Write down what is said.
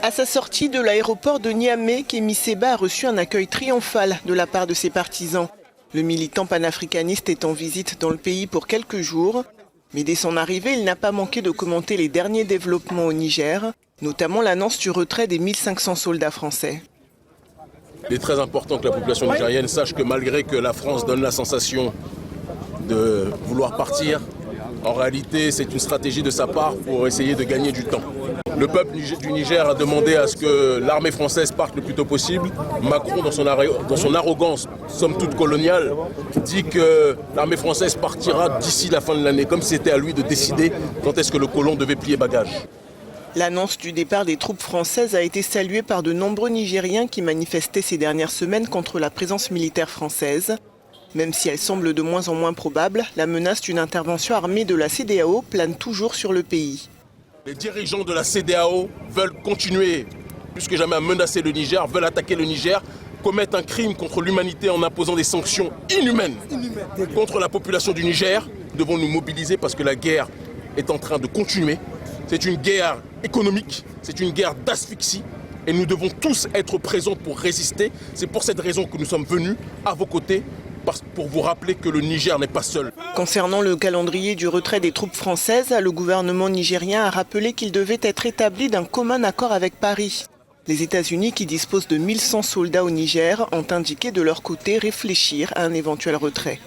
À sa sortie de l'aéroport de Niamey, Kémy Séba a reçu un accueil triomphal de la part de ses partisans. Le militant panafricaniste est en visite dans le pays pour quelques jours. Mais dès son arrivée, il n'a pas manqué de commenter les derniers développements au Niger, notamment l'annonce du retrait des 1500 soldats français. Il est très important que la population nigérienne sache que malgré que la France donne la sensation de vouloir partir, en réalité c'est une stratégie de sa part pour essayer de gagner du temps. Le peuple du Niger a demandé à ce que l'armée française parte le plus tôt possible. Macron, dans son arrogance, somme toute coloniale, dit que l'armée française partira d'ici la fin de l'année, comme si c'était à lui de décider quand est-ce que le colon devait plier bagage. L'annonce du départ des troupes françaises a été saluée par de nombreux Nigériens qui manifestaient ces dernières semaines contre la présence militaire française. Même si elle semble de moins en moins probable, la menace d'une intervention armée de la CEDEAO plane toujours sur le pays. Les dirigeants de la CEDEAO veulent continuer, plus que jamais, à menacer le Niger, veulent attaquer le Niger, commettent un crime contre l'humanité en imposant des sanctions inhumaines contre la population du Niger. Nous devons nous mobiliser parce que la guerre est en train de continuer. C'est une guerre économique, c'est une guerre d'asphyxie et nous devons tous être présents pour résister. C'est pour cette raison que nous sommes venus à vos côtés, pour vous rappeler que le Niger n'est pas seul. Concernant le calendrier du retrait des troupes françaises, le gouvernement nigérien a rappelé qu'il devait être établi d'un commun accord avec Paris. Les États-Unis, qui disposent de 1100 soldats au Niger, ont indiqué de leur côté réfléchir à un éventuel retrait.